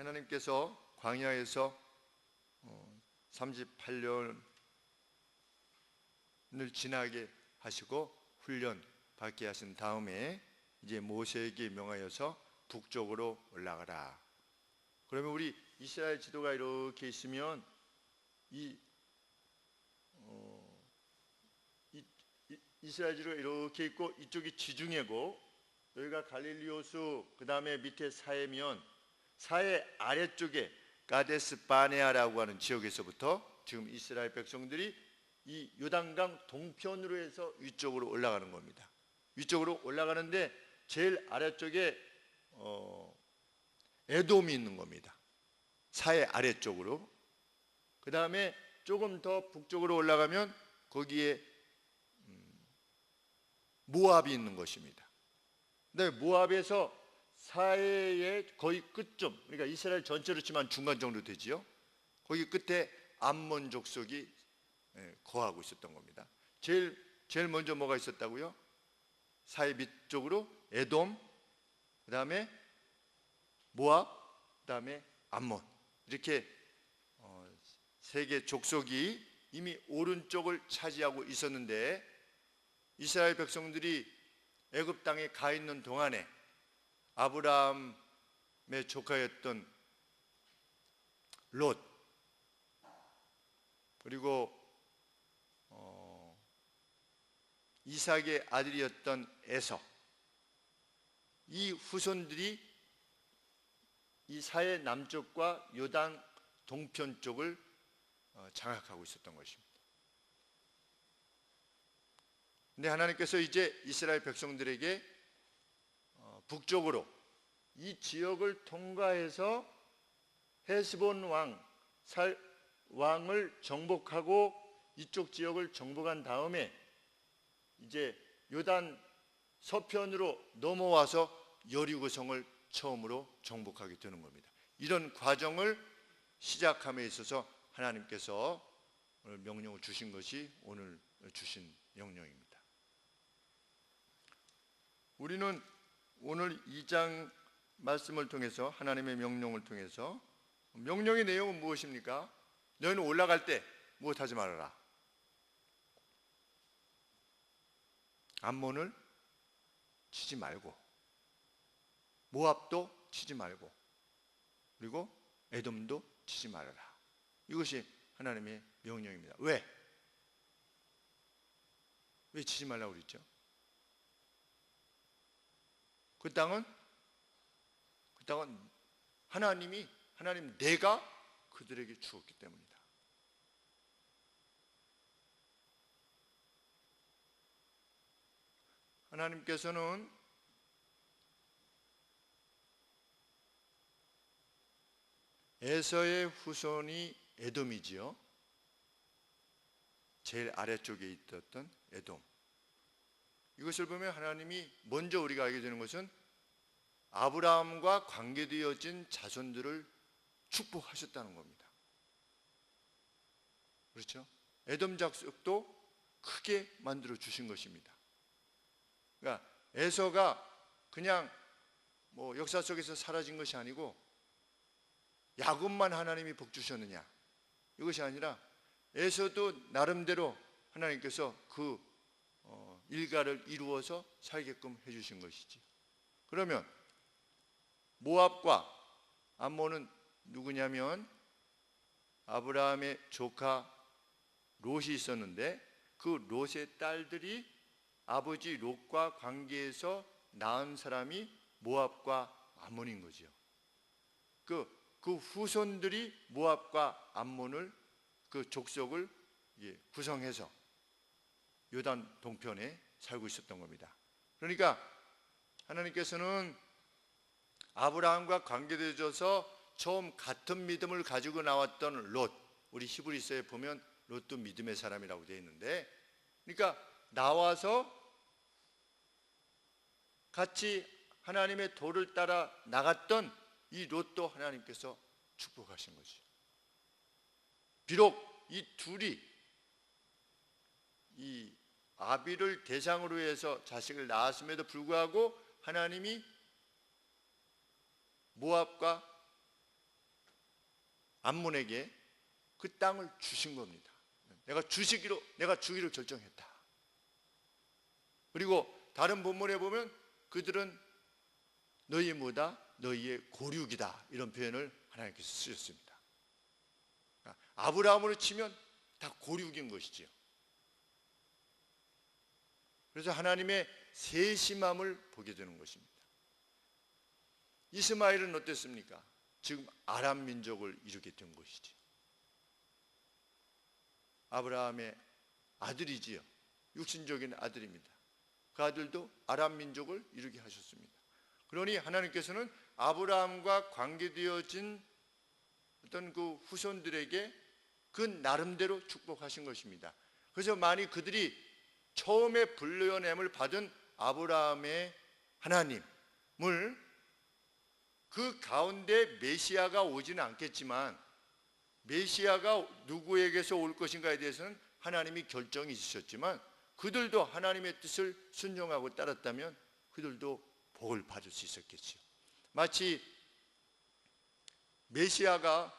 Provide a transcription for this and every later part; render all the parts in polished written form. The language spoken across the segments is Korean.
하나님께서 광야에서 38년을 지나게 하시고 훈련 받게 하신 다음에 이제 모세에게 명하여서 북쪽으로 올라가라. 그러면 우리 이스라엘 지도가 이렇게 있으면 이스라엘 지도가 이렇게 있고 이쪽이 지중해고 여기가 갈릴리 호수, 그 다음에 밑에 사해면 사해 아래쪽에 가데스 바네아라고 하는 지역에서부터 지금 이스라엘 백성들이 이 요단강 동편으로 해서 위쪽으로 올라가는 겁니다. 위쪽으로 올라가는데 제일 아래쪽에 에돔이 있는 겁니다. 사해 아래쪽으로. 그 다음에 조금 더 북쪽으로 올라가면 거기에 모압이 있는 것입니다. 근데 모압에서 사해의 거의 끝쯤, 그러니까 이스라엘 전체로 치면 중간 정도 되지요. 거기 끝에 암몬 족속이 거하고 있었던 겁니다. 제일 먼저 뭐가 있었다고요? 사해 밑쪽으로 에돔, 그 다음에 모압, 그 다음에 암몬, 이렇게 세 개 족속이 이미 오른쪽을 차지하고 있었는데 이스라엘 백성들이 애굽 땅에 가 있는 동안에 아브라함의 조카였던 롯, 그리고 이삭의 아들이었던 에서, 이 후손들이 이 사해 남쪽과 요단 동편 쪽을 장악하고 있었던 것입니다. 근데 하나님께서 이제 이스라엘 백성들에게 북쪽으로 이 지역을 통과해서 헤스본 왕을 정복하고 이쪽 지역을 정복한 다음에 이제 요단 서편으로 넘어와서 여리고성을 처음으로 정복하게 되는 겁니다. 이런 과정을 시작함에 있어서 하나님께서 오늘 명령을 주신 것이 오늘 주신 명령입니다. 우리는 오늘 2장 말씀을 통해서 하나님의 명령을 통해서 명령의 내용은 무엇입니까? 너희는 올라갈 때 무엇하지 말아라. 암몬을 치지 말고 모압도 치지 말고 그리고 에돔도 치지 말아라. 이것이 하나님의 명령입니다. 왜 치지 말라고 그랬죠? 그 땅은 하나님 내가 그들에게 주었기 때문이다. 하나님께서는 에서의 후손이 에돔이지요. 제일 아래쪽에 있었던 에돔. 이것을 보면 하나님이 먼저 우리가 알게 되는 것은 아브라함과 관계되어진 자손들을 축복하셨다는 겁니다. 그렇죠? 에돔 족속도 크게 만들어 주신 것입니다. 그러니까 에서가 그냥 역사 속에서 사라진 것이 아니고 야곱만 하나님이 복 주셨느냐, 이것이 아니라 에서도 나름대로 하나님께서 그 일가를 이루어서 살게끔 해주신 것이지. 그러면 모압과 암몬은 누구냐면 아브라함의 조카 롯이 있었는데 그 롯의 딸들이 아버지 롯과 관계에서 낳은 사람이 모압과 암몬인 거죠. 그 후손들이 모압과 암몬을 그 족속을 구성해서 요단 동편에 살고 있었던 겁니다. 그러니까 하나님께서는 아브라함과 관계되어져서 처음 같은 믿음을 가지고 나왔던 롯, 우리 히브리서에 보면 롯도 믿음의 사람이라고 되어 있는데, 그러니까 나와서 같이 하나님의 도를 따라 나갔던 이 롯도 하나님께서 축복하신 거죠. 비록 이 둘이 이 아비를 대상으로 해서 자식을 낳았음에도 불구하고 하나님이 모압과 암몬에게 그 땅을 주신 겁니다. 내가 주기로 결정했다. 그리고 다른 본문에 보면 그들은 너희의 뭐다? 너희의 고륙이다. 이런 표현을 하나님께서 쓰셨습니다. 아브라함으로 치면 다 고륙인 것이지요. 그래서 하나님의 세심함을 보게 되는 것입니다. 이스마엘은 어땠습니까? 지금 아람 민족을 이루게 된 것이죠. 아브라함의 아들이지요. 육신적인 아들입니다. 그 아들도 아람 민족을 이루게 하셨습니다. 그러니 하나님께서는 아브라함과 관계되어진 어떤 그 후손들에게 그 나름대로 축복하신 것입니다. 그래서 만일 그들이 처음에 불러냄을 받은 아브라함의 하나님을 그 가운데 메시아가 오지는 않겠지만 메시아가 누구에게서 올 것인가에 대해서는 하나님이 결정이 있으셨지만 그들도 하나님의 뜻을 순종하고 따랐다면 그들도 복을 받을 수 있었겠지요. 마치 메시아가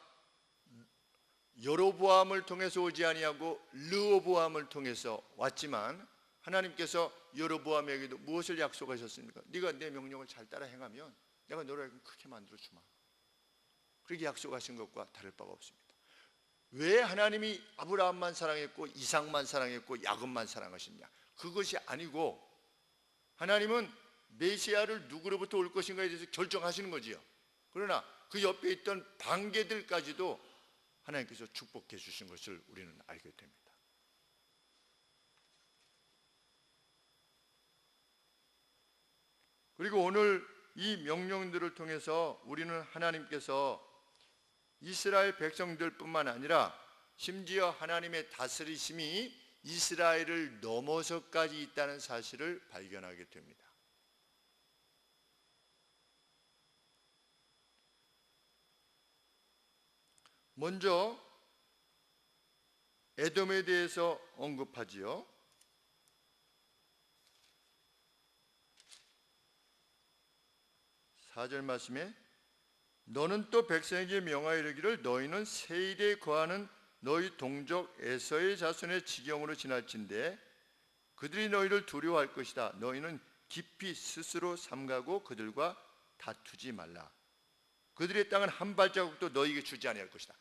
여로보암을 통해서 오지 아니하고 르호보암을 통해서 왔지만 하나님께서 여로보암에게도 무엇을 약속하셨습니까? 네가 내 명령을 잘 따라 행하면 내가 너를 크게 만들어 주마. 그렇게 약속하신 것과 다를 바가 없습니다. 왜 하나님이 아브라함만 사랑했고 이삭만 사랑했고 야곱만 사랑하셨냐? 그것이 아니고 하나님은 메시아를 누구로부터 올 것인가에 대해서 결정하시는 거지요. 그러나 그 옆에 있던 방계들까지도 하나님께서 축복해 주신 것을 우리는 알게 됩니다. 그리고 오늘 이 명령들을 통해서 우리는 하나님께서 이스라엘 백성들뿐만 아니라 심지어 하나님의 다스리심이 이스라엘을 넘어서까지 있다는 사실을 발견하게 됩니다. 먼저 에돔에 대해서 언급하지요. 4절 말씀에 너는 또 백성에게 명하여 이르기를 너희는 세일에 거하는 너희 동족 에서의 자손의 지경으로 지날진대 그들이 너희를 두려워할 것이다. 너희는 깊이 스스로 삼가고 그들과 다투지 말라. 그들의 땅은 한 발자국도 너희에게 주지 아니할 것이다.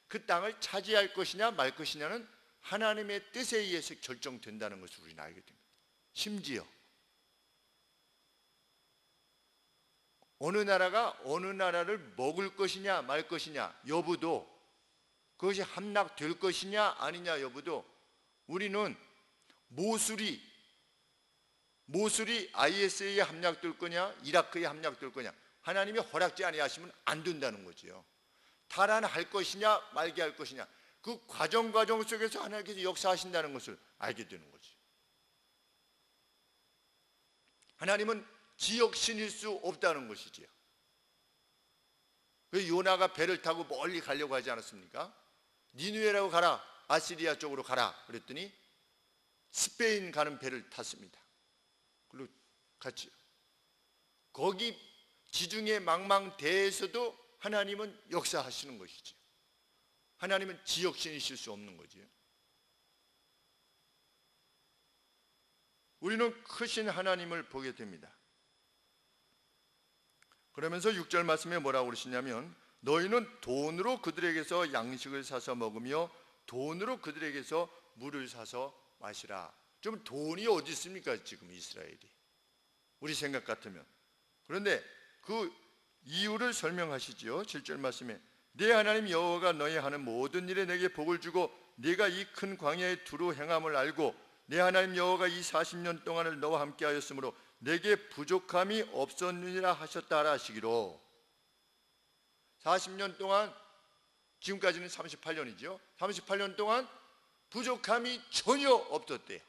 그 땅을 차지할 것이냐 말 것이냐는 하나님의 뜻에 의해서 결정된다는 것을 우리는 알게 됩니다. 심지어 어느 나라가 어느 나라를 먹을 것이냐 말 것이냐 여부도 그것이 함락될 것이냐 아니냐 여부도 우리는 모술이 IS에 함락될 거냐 이라크에 함락될 거냐 하나님이 허락지 아니하시면 안 된다는 거지요. 탈환할 것이냐 말게 할 것이냐 그 과정 속에서 하나님께서 역사하신다는 것을 알게 되는 거지. 하나님은 지역신일 수 없다는 것이지요. 그 요나가 배를 타고 멀리 가려고 하지 않았습니까? 니느웨라고 가라, 아시리아 쪽으로 가라 그랬더니 스페인 가는 배를 탔습니다. 그리고 같이 거기 지중해 망망대해에서도 하나님은 역사하시는 것이지. 하나님은 지역신이실 수 없는 거지. 우리는 크신 하나님을 보게 됩니다. 그러면서 6절 말씀에 뭐라고 그러시냐면 너희는 돈으로 그들에게서 양식을 사서 먹으며 돈으로 그들에게서 물을 사서 마시라. 좀 돈이 어디 있습니까 지금 이스라엘이 우리 생각 같으면. 그런데 그 이유를 설명하시지요. 7절 말씀에 내 하나님 여호와가 너희 하는 모든 일에 내게 복을 주고 네가 이 큰 광야에 두루 행함을 알고 내 하나님 여호와가 이 40년 동안을 너와 함께 하였으므로 내게 부족함이 없었느니라 하셨다 하시기로. 40년 동안 지금까지는 38년이죠 38년 동안 부족함이 전혀 없었대요.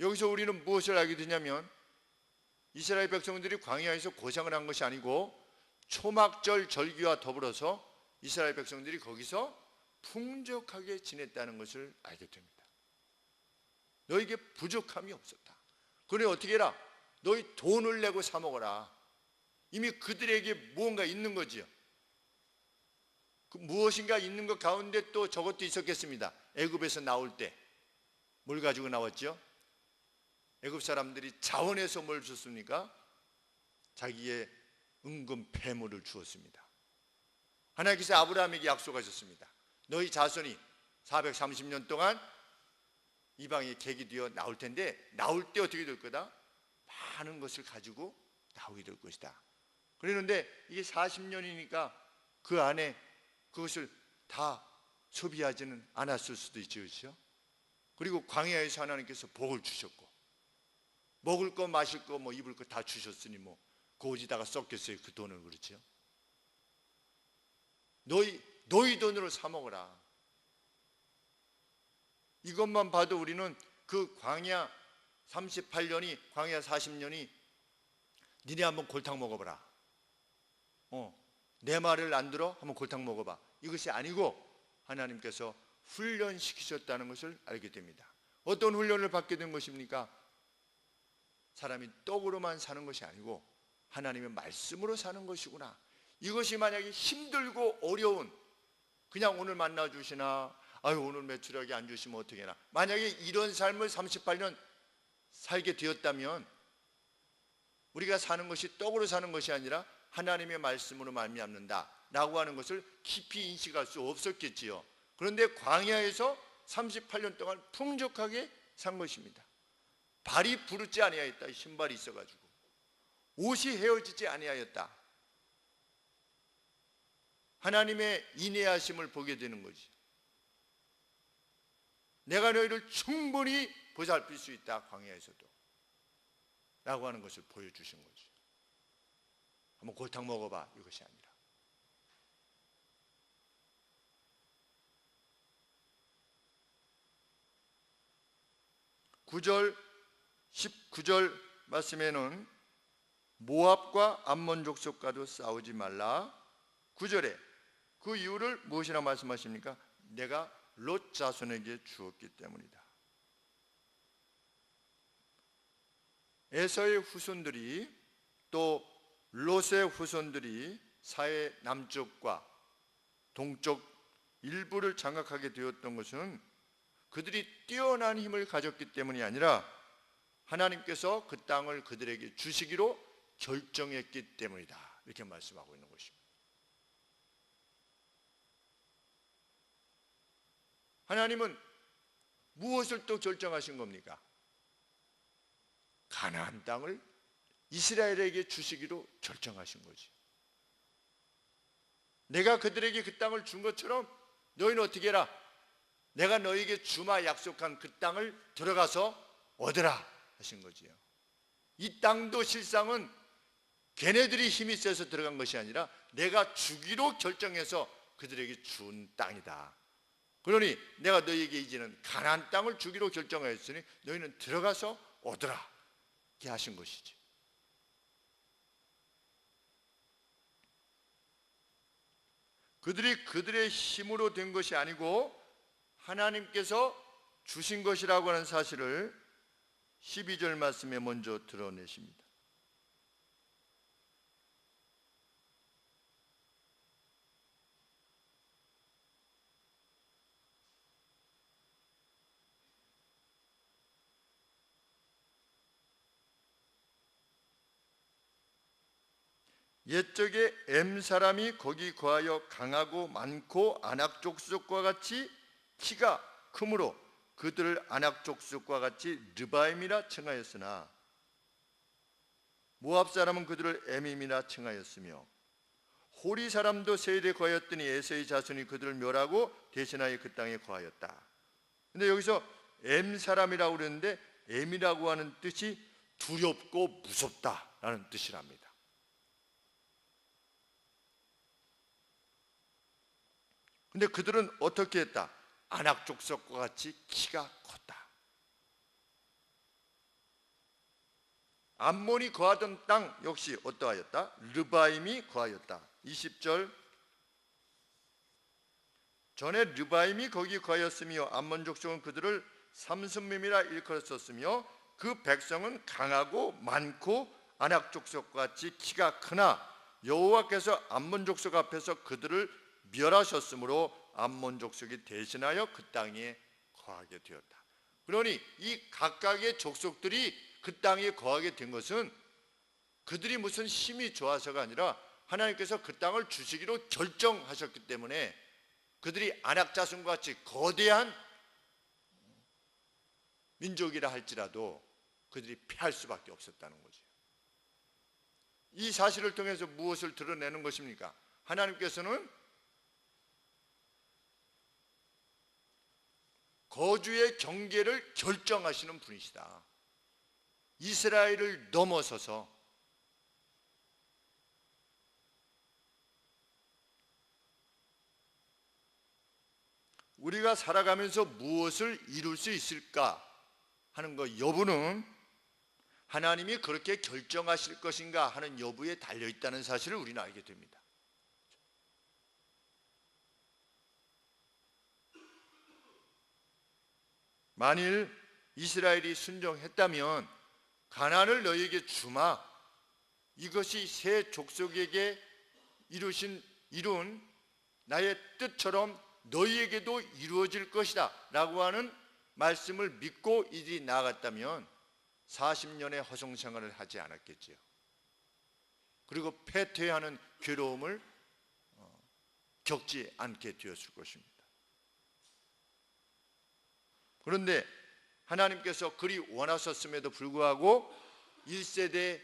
여기서 우리는 무엇을 알게 되냐면 이스라엘 백성들이 광야에서 고생을 한 것이 아니고 초막절 절기와 더불어서 이스라엘 백성들이 거기서 풍족하게 지냈다는 것을 알게 됩니다. 너에게 부족함이 없었다. 그래 어떻게 해라? 너희 돈을 내고 사 먹어라. 이미 그들에게 무언가 있는 거지요. 그 무엇인가 있는 것 가운데 또 저것도 있었겠습니다. 애굽에서 나올 때 뭘 가지고 나왔죠? 애굽 사람들이 자원에서 뭘 줬습니까? 자기의 은금 폐물을 주었습니다. 하나님께서 아브라함에게 약속하셨습니다. 너희 자손이 430년 동안 이방에 객이 되어 나올 텐데 나올 때 어떻게 될 거다? 많은 것을 가지고 나오게 될 것이다. 그랬는데 이게 40년이니까 그 안에 그것을 다 소비하지는 않았을 수도 있죠. 그렇죠? 그리고 광야에서 하나님께서 복을 주셨고 먹을 거 마실 거 뭐 입을 거 다 주셨으니 뭐 고지다가 썼겠어요. 그 돈을. 그렇죠? 너희 돈으로 사 먹어라. 이것만 봐도 우리는 그 광야 38년이 광야 40년이 니네 한번 골탕 먹어봐라. 내 말을 안 들어? 한번 골탕 먹어봐. 이것이 아니고 하나님께서 훈련시키셨다는 것을 알게 됩니다. 어떤 훈련을 받게 된 것입니까? 사람이 떡으로만 사는 것이 아니고 하나님의 말씀으로 사는 것이구나. 이것이 만약에 힘들고 어려운, 그냥 오늘 만나 주시나, 아유 오늘 매출하게 안 주시면 어떻게 하나, 만약에 이런 삶을 38년 살게 되었다면 우리가 사는 것이 떡으로 사는 것이 아니라 하나님의 말씀으로 말미암는다 라고 하는 것을 깊이 인식할 수 없었겠지요. 그런데 광야에서 38년 동안 풍족하게 산 것입니다. 발이 부르지 아니하였다. 신발이 있어가지고 옷이 헤어지지 아니하였다. 하나님의 인내하심을 보게 되는 거지. 내가 너희를 충분히 보살필 수 있다. 광야에서도 라고 하는 것을 보여주신 거죠. 한번 골탕 먹어봐. 이것이 아니라 (9절) 19절 말씀에는 모압과 암몬 족속과도 싸우지 말라. 9절에 그 이유를 무엇이라고 말씀하십니까? 내가 롯 자손에게 주었기 때문이다. 에서의 후손들이 또 롯의 후손들이 사해 남쪽과 동쪽 일부를 장악하게 되었던 것은 그들이 뛰어난 힘을 가졌기 때문이 아니라 하나님께서 그 땅을 그들에게 주시기로 결정했기 때문이다. 이렇게 말씀하고 있는 것입니다. 하나님은 무엇을 또 결정하신 겁니까? 가나안 땅을 이스라엘에게 주시기로 결정하신 거지. 내가 그들에게 그 땅을 준 것처럼 너희는 어떻게 해라? 내가 너희에게 주마 약속한 그 땅을 들어가서 얻으라 하신 거지요. 이 땅도 실상은 걔네들이 힘이 세서 들어간 것이 아니라 내가 주기로 결정해서 그들에게 준 땅이다. 그러니 내가 너희에게 이제는 가나안 땅을 주기로 결정하였으니 너희는 들어가서 얻으라 이렇게 하신 것이지. 그들이 그들의 힘으로 된 것이 아니고 하나님께서 주신 것이라고 하는 사실을 12절 말씀에 먼저 드러내십니다. 옛적에 엠사람이 거기 거하여 강하고 많고 아낙 족속과 같이 키가 크므로 그들을 아낙 족속과 같이 르바임이라稱하였으나 모압 사람은 그들을 에밈이라稱하였으며 호리 사람도 세일에 거하였더니 에서의 자손이 그들을 멸하고 대신하여 그 땅에 거하였다. 근데 여기서 엠사람이라고 그랬는데 엠이라고 하는 뜻이 두렵고 무섭다라는 뜻이랍니다. 근데 그들은 어떻게 했다? 아낙 족속과 같이 키가 컸다. 암몬이 거하던 땅 역시 어떠하였다? 르바임이 거하였다. 20절 전에 르바임이 거기 거하였으며 암몬 족속은 그들을 삼순밈이라 일컬었었으며 그 백성은 강하고 많고 아낙 족속과 같이 키가 크나 여호와께서 암몬 족속 앞에서 그들을 멸하셨으므로 암몬 족속이 대신하여 그 땅에 거하게 되었다. 그러니 이 각각의 족속들이 그 땅에 거하게 된 것은 그들이 무슨 힘이 좋아서가 아니라 하나님께서 그 땅을 주시기로 결정하셨기 때문에 그들이 아낙 자손과 같이 거대한 민족이라 할지라도 그들이 패할 수밖에 없었다는 거죠. 이 사실을 통해서 무엇을 드러내는 것입니까? 하나님께서는 거주의 경계를 결정하시는 분이시다. 이스라엘을 넘어서서 우리가 살아가면서 무엇을 이룰 수 있을까 하는 것 여부는 하나님이 그렇게 결정하실 것인가 하는 여부에 달려있다는 사실을 우리는 알게 됩니다. 만일 이스라엘이 순종했다면 가나안을 너희에게 주마, 이것이 새 족속에게 이룬 나의 뜻처럼 너희에게도 이루어질 것이다 라고 하는 말씀을 믿고 이들이 나아갔다면 40년의 허송생활을 하지 않았겠지요. 그리고 패퇴하는 괴로움을 겪지 않게 되었을 것입니다. 그런데 하나님께서 그리 원하셨음에도 불구하고 1세대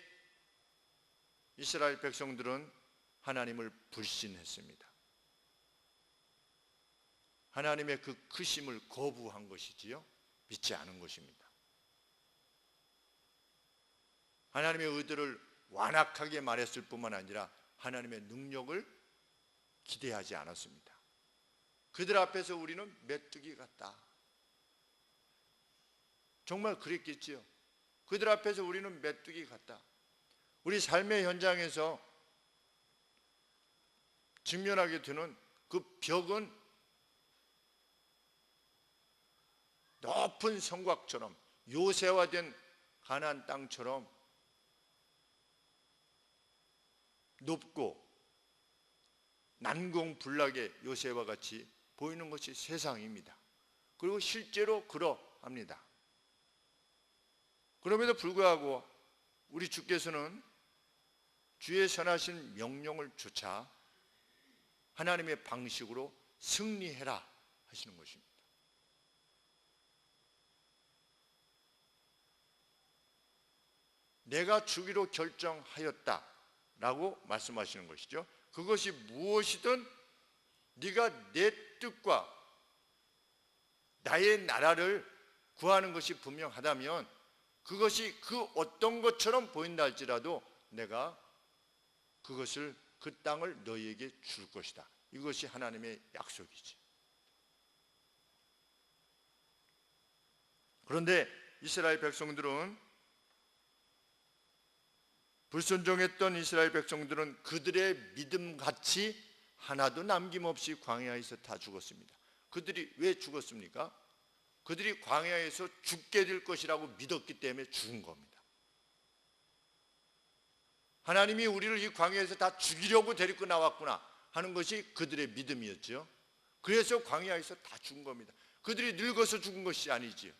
이스라엘 백성들은 하나님을 불신했습니다. 하나님의 그 크심을 거부한 것이지요, 믿지 않은 것입니다. 하나님의 의도를 완악하게 말했을 뿐만 아니라 하나님의 능력을 기대하지 않았습니다. 그들 앞에서 우리는 메뚜기 같다. 정말 그랬겠지요. 그들 앞에서 우리는 메뚜기 같다. 우리 삶의 현장에서 직면하게 되는 그 벽은 높은 성곽처럼, 요새화된 가나안 땅처럼 높고 난공불락의 요새와 같이 보이는 것이 세상입니다. 그리고 실제로 그러합니다. 그럼에도 불구하고 우리 주께서는 주의 선하신 명령을 조차 하나님의 방식으로 승리해라 하시는 것입니다. 내가 주기로 결정하였다 라고 말씀하시는 것이죠. 그것이 무엇이든 네가 내 뜻과 나의 나라를 구하는 것이 분명하다면 그것이 그 어떤 것처럼 보인다 할지라도 내가 그것을, 그 땅을 너희에게 줄 것이다. 이것이 하나님의 약속이지. 그런데 이스라엘 백성들은, 불순종했던 이스라엘 백성들은 그들의 믿음같이 하나도 남김없이 광야에서 다 죽었습니다. 그들이 왜 죽었습니까? 그들이 광야에서 죽게 될 것이라고 믿었기 때문에 죽은 겁니다. 하나님이 우리를 이 광야에서 다 죽이려고 데리고 나왔구나 하는 것이 그들의 믿음이었죠. 그래서 광야에서 다 죽은 겁니다. 그들이 늙어서 죽은 것이 아니지요.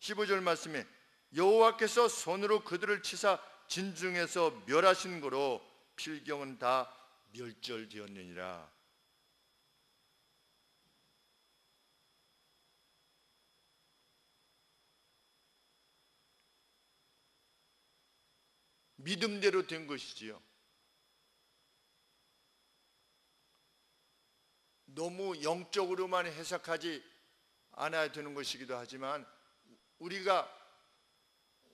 15절 말씀에 여호와께서 손으로 그들을 치사 진중에서 멸하신 거로 필경은 다 멸절되었느니라. 믿음대로 된 것이지요. 너무 영적으로만 해석하지 않아야 되는 것이기도 하지만 우리가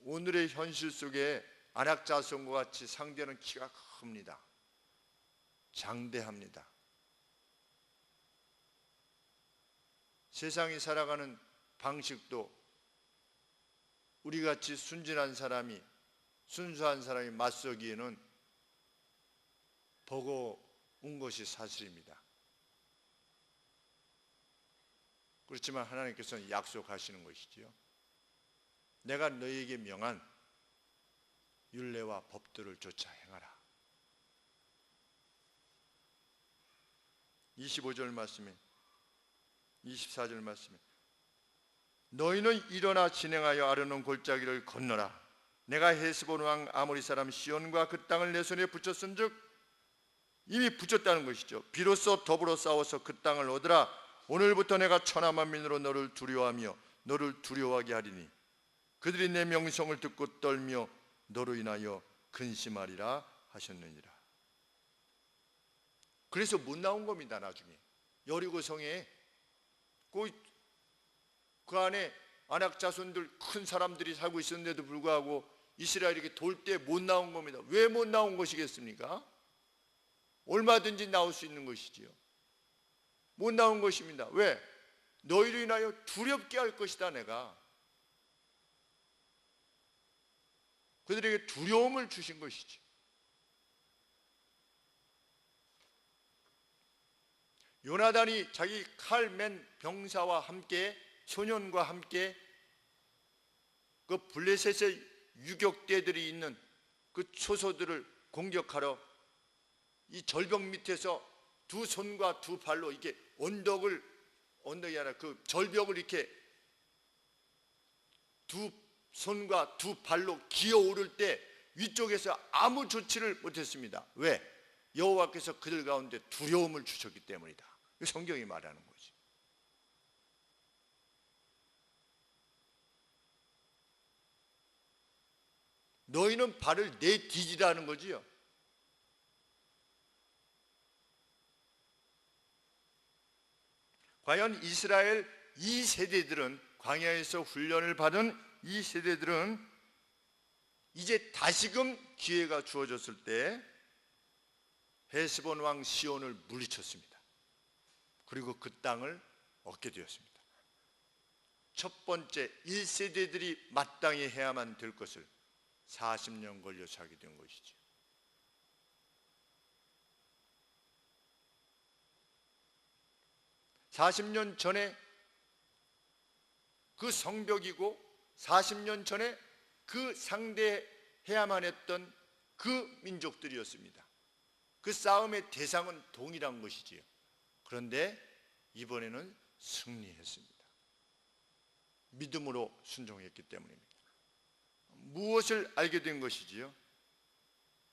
오늘의 현실 속에 아낙 자손과 같이 상대하는 키가 큽니다. 장대합니다. 세상이 살아가는 방식도 우리같이 순진한 사람이, 순수한 사람이 맞서기에는 버거운 것이 사실입니다. 그렇지만 하나님께서는 약속하시는 것이지요. 내가 너희에게 명한 율례와 법도를 쫓아 행하라. 25절 말씀에 24절 말씀에 너희는 일어나 진행하여 아르논 골짜기를 건너라. 내가 헤스본 왕 아모리 사람 시온과 그 땅을 내 손에 붙였은즉, 이미 붙였다는 것이죠. 비로소 더불어 싸워서 그 땅을 얻으라. 오늘부터 내가 천하 만민으로 너를 두려워하며 너를 두려워하게 하리니 그들이 내 명성을 듣고 떨며 너로 인하여 근심하리라 하셨느니라. 그래서 못 나온 겁니다. 나중에 여리고성에 그 안에 아낙 자손들 큰 사람들이 살고 있었는데도 불구하고 이스라엘에게 돌 때 못 나온 겁니다. 왜 못 나온 것이겠습니까? 얼마든지 나올 수 있는 것이지요. 못 나온 것입니다. 왜? 너희로 인하여 두렵게 할 것이다. 내가 그들에게 두려움을 주신 것이지. 요나단이 자기 칼 맨 병사와 함께, 소년과 함께 그 블레셋의 유격대들이 있는 그 초소들을 공격하러 이 절벽 밑에서 두 손과 두 발로 이렇게 언덕이 아니라 그 절벽을 이렇게 두 손과 두 발로 기어 오를 때 위쪽에서 아무 조치를 못했습니다. 왜? 여호와께서 그들 가운데 두려움을 주셨기 때문이다. 성경이 말하는 거지. 너희는 발을 내디지라는 거지요. 과연 이스라엘 이 세대들은, 광야에서 훈련을 받은 이 세대들은 이제 다시금 기회가 주어졌을 때 헤스본 왕 시온을 물리쳤습니다. 그리고 그 땅을 얻게 되었습니다. 첫 번째 1세대들이 마땅히 해야만 될 것을 40년 걸려서 하게 된 것이죠. (40년) 전에 그 성벽이고 40년 전에 그 상대해야만 했던 그 민족들이었습니다. 그 싸움의 대상은 동일한 것이지요. 그런데 이번에는 승리했습니다. 믿음으로 순종했기 때문입니다. 무엇을 알게 된 것이지요?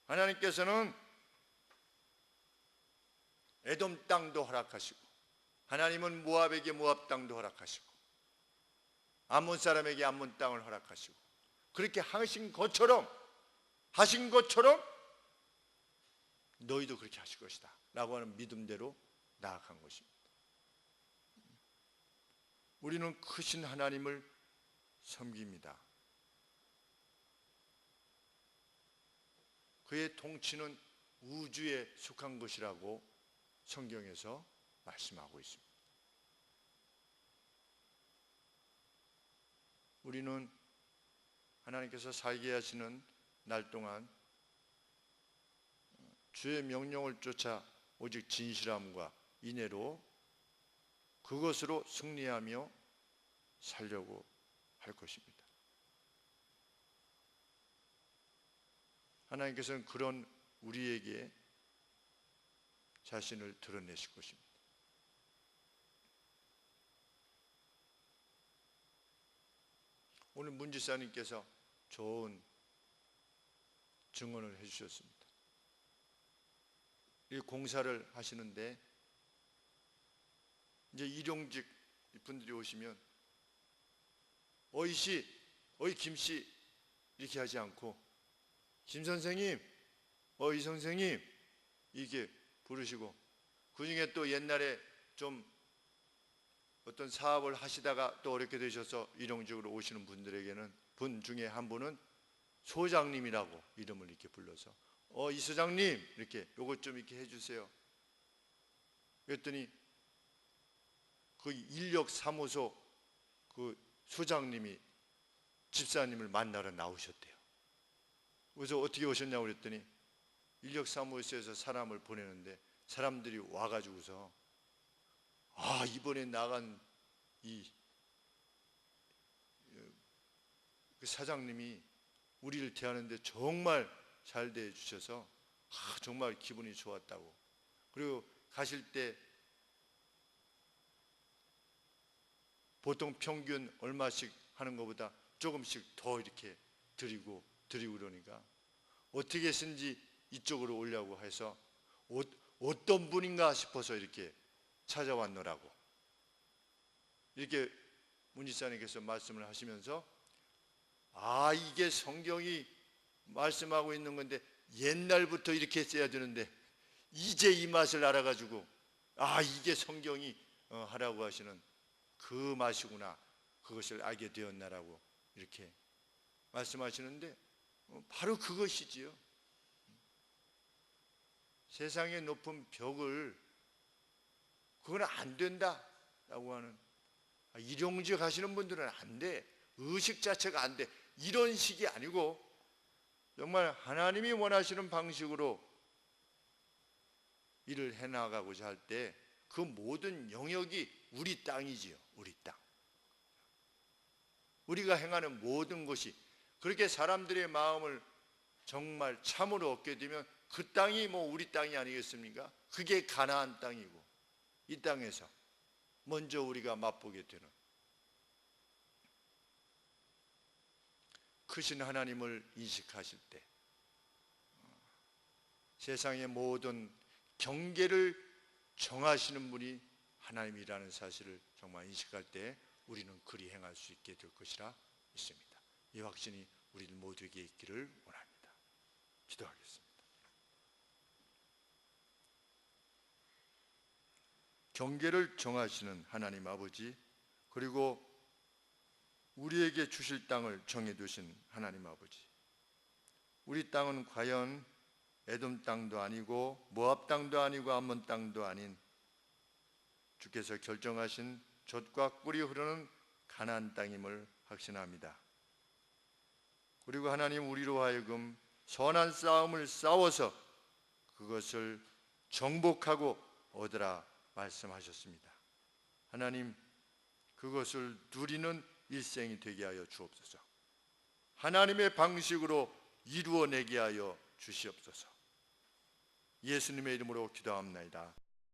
하나님께서는 에돔 땅도 허락하시고, 하나님은 모압에게 모압 땅도 허락하시고, 암몬 사람에게 암몬 땅을 허락하시고, 그렇게 하신 것처럼 너희도 그렇게 하실 것이다 라고 하는 믿음대로 나아간 것입니다. 우리는 크신 하나님을 섬깁니다. 그의 통치는 우주에 속한 것이라고 성경에서 말씀하고 있습니다. 우리는 하나님께서 살게 하시는 날 동안 주의 명령을 쫓아 오직 진실함과 인애로 그것으로 승리하며 살려고 할 것입니다. 하나님께서는 그런 우리에게 자신을 드러내실 것입니다. 오늘 문 지사님께서 좋은 증언을 해주셨습니다. 이 공사를 하시는데 이제 일용직 분들이 오시면 어이씨, 어이 김씨 이렇게 하지 않고 김 선생님, 어이 선생님 이렇게 부르시고, 그 중에 또 옛날에 좀 어떤 사업을 하시다가 또 어렵게 되셔서 일용직으로 오시는 분들에게는 분 중에 한 분은 소장님이라고 이름을 이렇게 불러서 이 소장님 이렇게 요것 좀 이렇게 해주세요. 그랬더니 그 인력사무소 그 소장님이 집사님을 만나러 나오셨대요. 그래서 어떻게 오셨냐고 그랬더니 인력사무소에서 사람을 보내는데 사람들이 와가지고서 이번에 나간 그 사장님이 우리를 대하는데 정말 잘 대해 주셔서 정말 기분이 좋았다고. 그리고 가실 때 보통 평균 얼마씩 하는 것보다 조금씩 더 이렇게 드리고 그러니까 어떻게 해서든지 이쪽으로 오려고 해서 어떤 분인가 싶어서 이렇게 찾아왔노라고 이렇게 문지사님께서 말씀을 하시면서 이게 성경이 말씀하고 있는 건데 옛날부터 이렇게 써야 되는데 이제 이 맛을 알아가지고 이게 성경이 하라고 하시는 그 맛이구나, 그것을 알게 되었나라고 이렇게 말씀하시는데 바로 그것이지요. 세상의 높은 벽을 그건 안 된다라고 하는, 일용직 하시는 분들은 안 돼, 의식 자체가 안 돼, 이런 식이 아니고 정말 하나님이 원하시는 방식으로 일을 해나가고자 할 때 그 모든 영역이 우리 땅이지요. 우리 땅. 우리가 행하는 모든 것이 그렇게 사람들의 마음을 정말 참으로 얻게 되면 그 땅이 우리 땅이 아니겠습니까? 그게 가나안 땅이고 이 땅에서 먼저 우리가 맛보게 되는 크신 하나님을 인식하실 때 세상의 모든 경계를 정하시는 분이 하나님이라는 사실을 정말 인식할 때 우리는 그리 행할 수 있게 될 것이라 믿습니다. 이 확신이 우리 모두에게 있기를 원합니다. 기도하겠습니다. 경계를 정하시는 하나님 아버지, 그리고 우리에게 주실 땅을 정해두신 하나님 아버지, 우리 땅은 과연 에돔 땅도 아니고 모압 땅도 아니고 암몬 땅도 아닌 주께서 결정하신 젖과 꿀이 흐르는 가나안 땅임을 확신합니다. 그리고 하나님, 우리로 하여금 선한 싸움을 싸워서 그것을 정복하고 얻으라 말씀하셨습니다. 하나님, 그것을 누리는 일생이 되게 하여 주옵소서. 하나님의 방식으로 이루어내게 하여 주시옵소서. 예수님의 이름으로 기도합나이다.